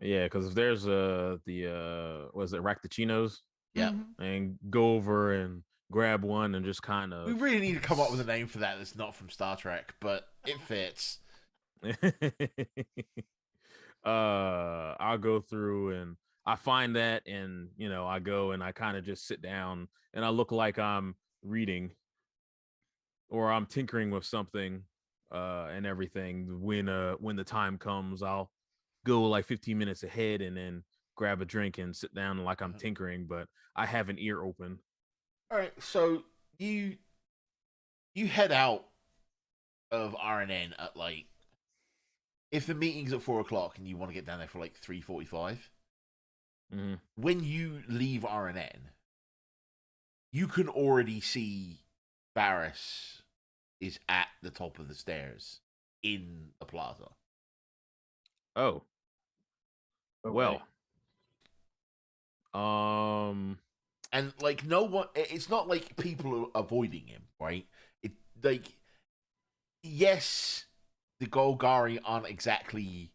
Yeah, because if there's was it Ractachinos? Yeah. And go over and grab one and just kind of. We really need to come up with a name for that that's not from Star Trek, but it fits. I'll go through and I find that, and I go and I kind of just sit down and I look like I'm reading or I'm tinkering with something and everything. When the time comes, I'll go like 15 minutes ahead and then grab a drink and sit down like I'm tinkering, but I have an ear open. All right, so you head out of RNN at like, if the meeting's at 4:00 and you want to get down there for like 3:45, when you leave RNN, you can already see Varys is at the top of the stairs in the plaza. Oh. Okay. Well. And like no one, it's not like people are avoiding him, right? It like, yes, the Golgari aren't exactly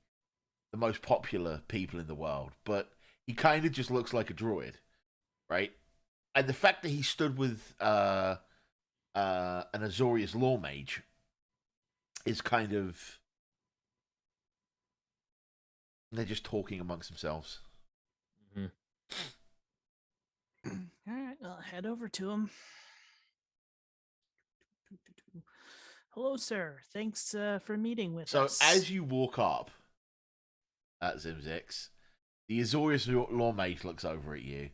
the most popular people in the world, but he kind of just looks like a druid, right? And the fact that he stood with an Azorius law mage is kind of, they're just talking amongst themselves. All right, I'll head over to him. Hello, sir. Thanks for meeting with us. So as you walk up at Zimzix, the Azorius law mage looks over at you.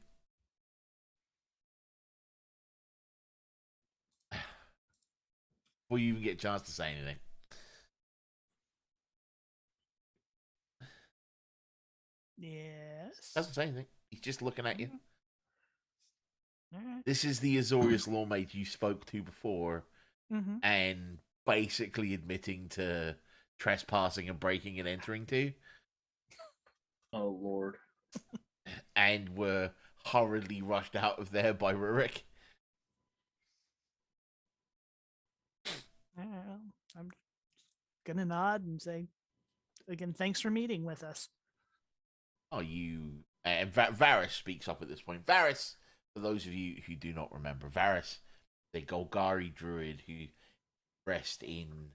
Before you even get a chance to say anything. Yes. Doesn't say anything. He's just looking at you. All right. This is the Azorius law mage you spoke to before, and basically admitting to trespassing and breaking and entering to. Oh, Lord. And were hurriedly rushed out of there by Ruric. I'm gonna nod and say, again, thanks for meeting with us. Oh, you... And Varys speaks up at this point. Varys, for those of you who do not remember, Varys, the Golgari druid who dressed in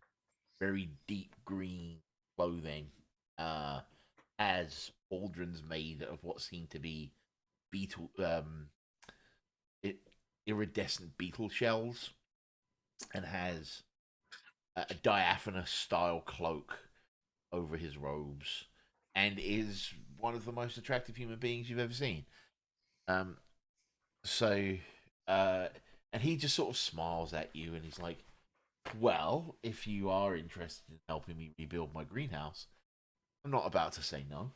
very deep green clothing, has pauldrons made of what seem to be beetle, iridescent beetle shells, and has a diaphanous style cloak over his robes, and is one of the most attractive human beings you've ever seen. And he just sort of smiles at you, and he's like, well, if you are interested in helping me rebuild my greenhouse, I'm not about to say no.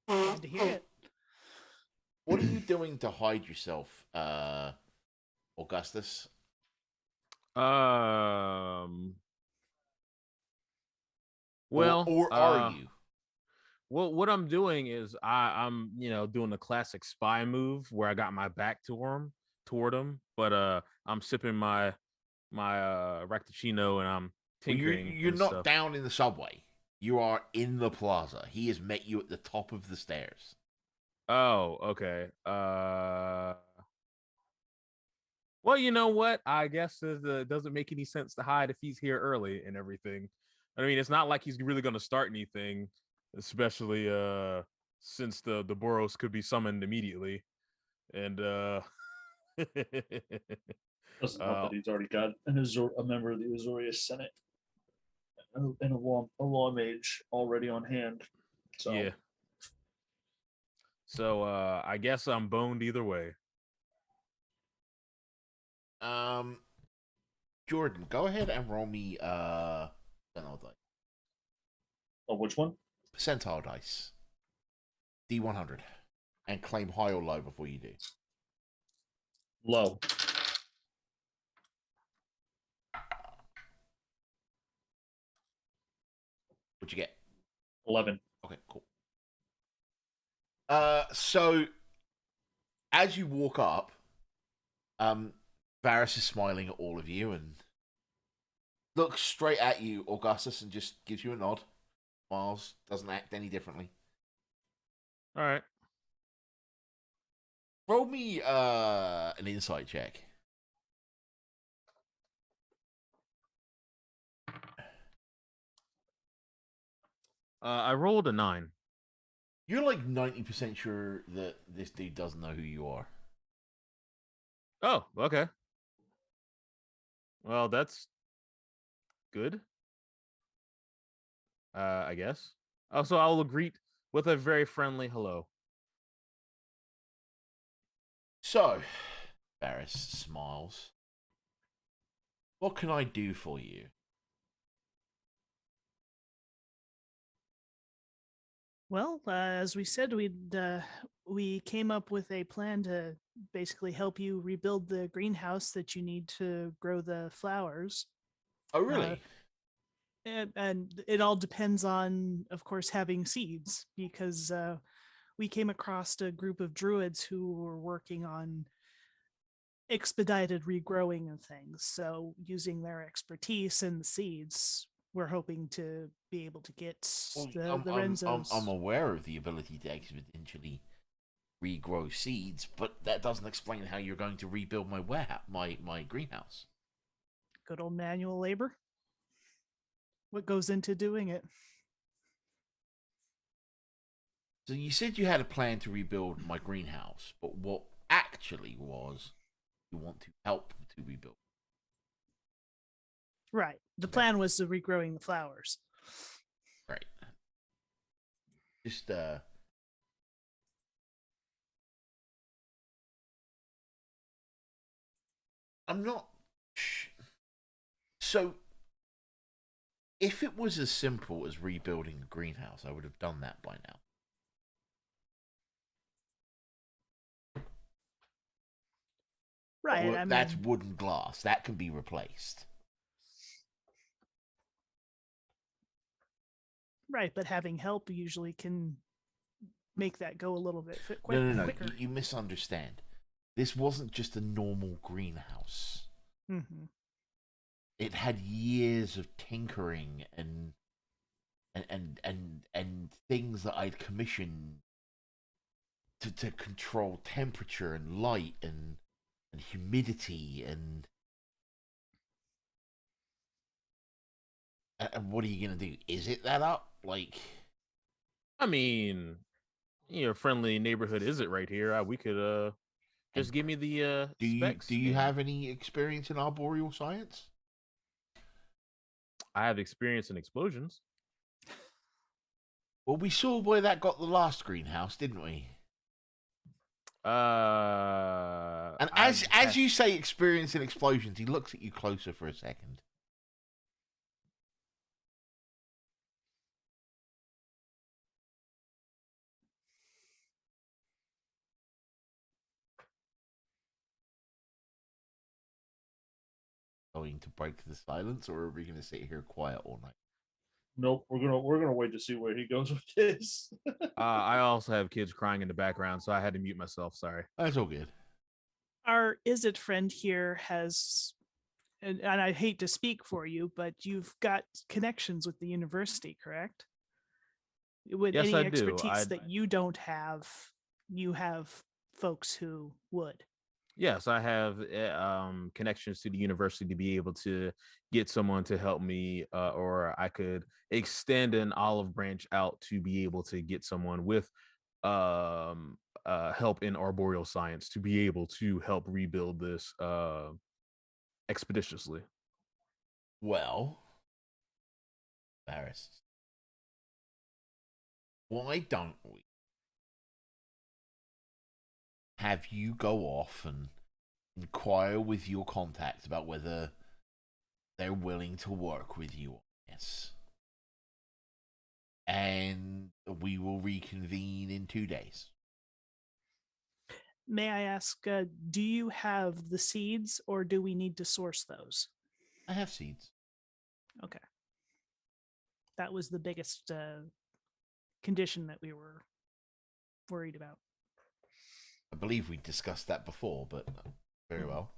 Glad to hear it. What are you doing to hide yourself, Augustus? Well, or are you? Well, what I'm doing is I'm doing the classic spy move where I got my back toward him, but I'm sipping my Racticino and I'm Well, tinkering. you're and not stuff. down in the subway. You are in the plaza. He has met you at the top of the stairs. Oh, okay. Well, you know what? I guess it doesn't make any sense to hide if he's here early and everything. I mean, it's not like he's really going to start anything, especially since the Boros could be summoned immediately. And Doesn't help that he's already got a member of the Azorius Senate and a law mage already on hand. So yeah. So I guess I'm boned either way. Jordan, go ahead and roll me percentile dice. Oh, which one? Percentile dice. D100. And claim high or low before you do. Low. What'd you get? 11. Okay, cool. So as you walk up, Varys is smiling at all of you and looks straight at you, Augustus, and just gives you a nod. Miles doesn't act any differently. All right. Roll me an insight check. I rolled a 9. You're like 90% sure that this dude doesn't know who you are. Oh, okay. Well, that's good. I guess. Also, I will greet with a very friendly hello. So, Varys smiles. What can I do for you? Well, as we said, we came up with a plan to basically help you rebuild the greenhouse that you need to grow the flowers. Oh, really? And it all depends on, of course, having seeds, because we came across a group of druids who were working on expedited regrowing of things. So using their expertise in the seeds, we're hoping to be able to get the Renzos. I'm aware of the ability to exponentially regrow seeds, but that doesn't explain how you're going to rebuild my my greenhouse. Good old manual labor. What goes into doing it? So you said you had a plan to rebuild my greenhouse, but what actually was you want to help to rebuild? Right. The plan was to regrowing the flowers. Right. Just I'm not. So, if it was as simple as rebuilding a greenhouse, I would have done that by now. Right. Well, that's wooden glass. That can be replaced. Right, but having help usually can make that go a little bit quicker. No. You misunderstand. This wasn't just a normal greenhouse. Mm-hmm. It had years of tinkering and things that I'd commissioned to control temperature and light and humidity and what are you gonna do? Is it that up? Like, I mean, friendly neighborhood Izzet right here. We could just give me the specs. Do you have any experience in arboreal science? I have experience in explosions. Well, we saw where that got the last greenhouse, didn't we? And as you say experience in explosions, he looks at you closer for a second. willing to break the silence, or are we going to sit here quiet all night? Nope, we're gonna wait to see where he goes with this. I also have kids crying in the background, so I had to mute myself. Sorry. That's all good. Our Izzet friend here has, and I hate to speak for you, but you've got connections with the university, correct? With Yes, any I do. expertise that you don't have, you have folks who would. Yes, I have connections to the university to be able to get someone to help me, or I could extend an olive branch out to be able to get someone with help in arboreal science to be able to help rebuild this expeditiously. Well, Varys, why don't we have you go off and inquire with your contacts about whether they're willing to work with you on this? And we will reconvene in 2 days. May I ask, do you have the seeds or do we need to source those? I have seeds. Okay. That was the biggest condition that we were worried about. I believe we discussed that before, but very well.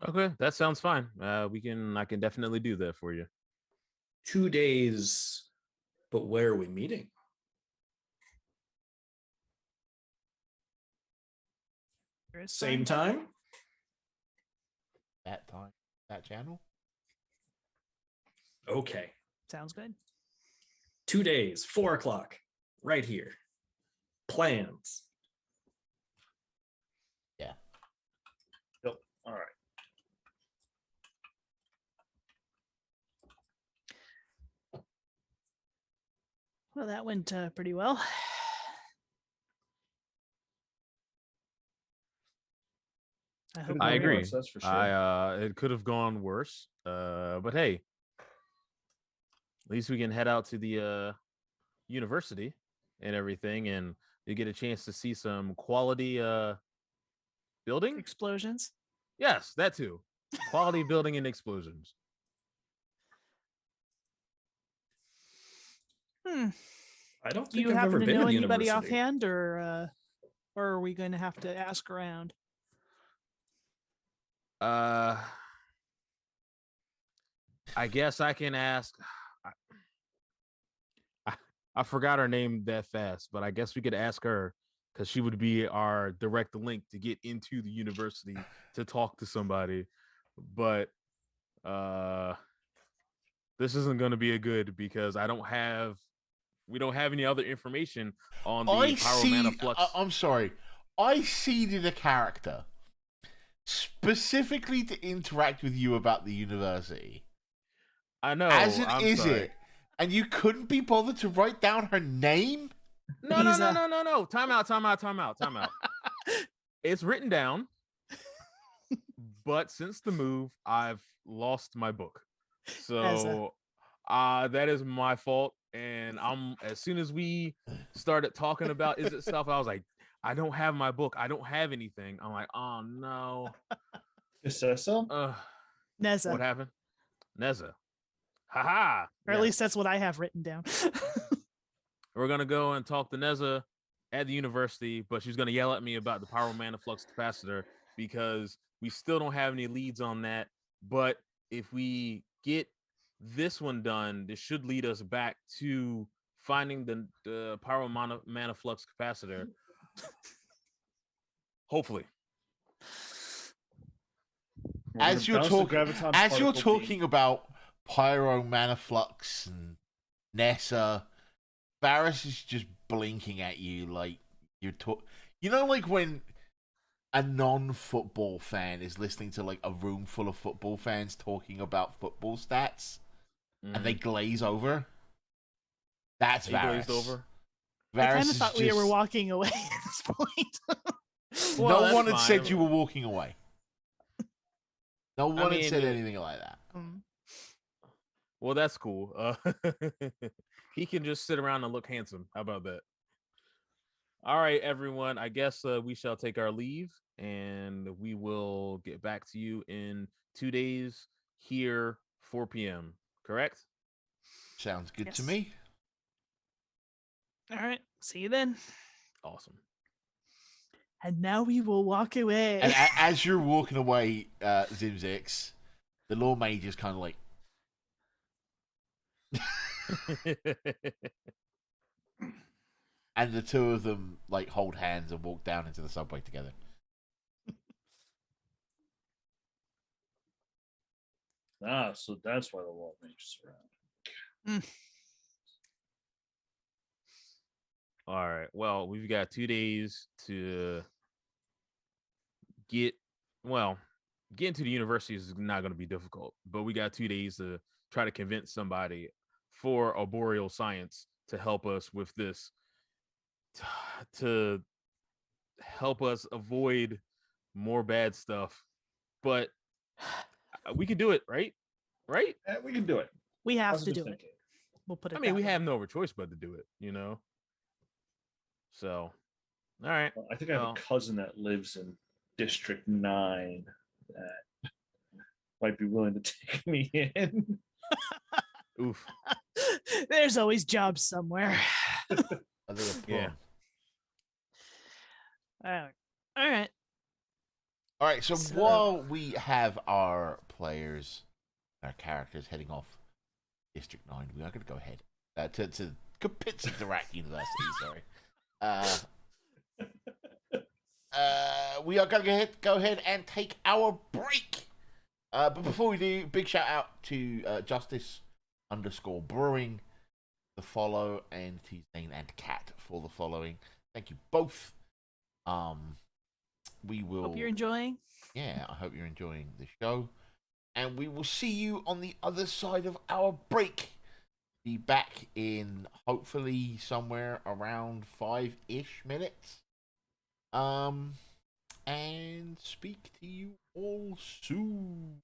Okay, that sounds fine. I can definitely do that for you. 2 days, but where are we meeting? Same time? That time, that channel. Okay. Sounds good. 2 days, 4 o'clock, right here. Plans. Yeah. Yep. All right. Well, that went pretty well. hope I we're- agree. That's for sure. It could have gone worse. But hey, at least we can head out to the university and everything, and you get a chance to see some quality building. Explosions. Yes, that too. Quality building and explosions. I don't Do think you I've happen ever to been know to the anybody university. offhand, or are we going to have to ask around? I guess I can ask. I forgot her name that fast, but I guess we could ask her because she would be our direct link to get into the university to talk to somebody. But this isn't going to be a good because we don't have any other information on the pyromana flux. I'm sorry. I seeded a character specifically to interact with you about the university. I know. As an I'm Izzet, sorry. and you couldn't be bothered to write down her name? No. Time out. It's written down, but since the move, I've lost my book. So that is my fault. And as soon as we started talking about Izzet stuff, I was like, I don't have my book. I don't have anything. I'm like, oh no. Isessa? Neza. What happened? Neza. Haha. Or at least that's what I have written down. We're gonna go and talk to Neza at the university, but she's gonna yell at me about the pyromana flux capacitor because we still don't have any leads on that. But if we get this one done, this should lead us back to finding the pyromana flux capacitor. Hopefully. As you're talking about pyro manaflux and Nessa, Varys is just blinking at you like you're you know, like when a non-football fan is listening to like a room full of football fans talking about football stats and they glaze over? That's Varys. Glazed over. I kind of thought we were walking away at this point. Well, no one had fine. said you were walking away. No one had said anything like that. Well, that's cool. He can just sit around and look handsome. How about that? All right, everyone. I guess we shall take our leave, and we will get back to you in 2 days here, 4 p.m. Correct? Sounds good to Yes. me. All right. See you then. Awesome. And now we will walk away. And as you're walking away, Zimzix, the law mage is kind of like, and the two of them like hold hands and walk down into the subway together. So that's why the law mage is around. All right. Well, we've got 2 days to get into the university is not going to be difficult, but we got 2 days to try to convince somebody for arboreal science to help us with this, to help us avoid more bad stuff. But we can do it, right? Right? We can do it. We have to Positive do thinking. it. We'll put it. I mean, that we way. have no other choice but to do it, you know? So, all right. Well, I think I have Well, a cousin that lives in District 9 that might be willing to take me in. oof. There's always jobs somewhere. Are they a Yeah. pawn? All right. All right. So So- while we have our players, our characters heading off District 9, we are going to go ahead to Kapitsa University. Sorry. We are going to go ahead and take our break. But before we do, big shout out to Justice_Brewing, the follow, and to Zane and Kat for the following. Thank you both. We will. Hope you're enjoying. Yeah, I hope you're enjoying the show, and we will see you on the other side of our break. Be back in hopefully somewhere around 5-ish minutes. And speak to you all soon.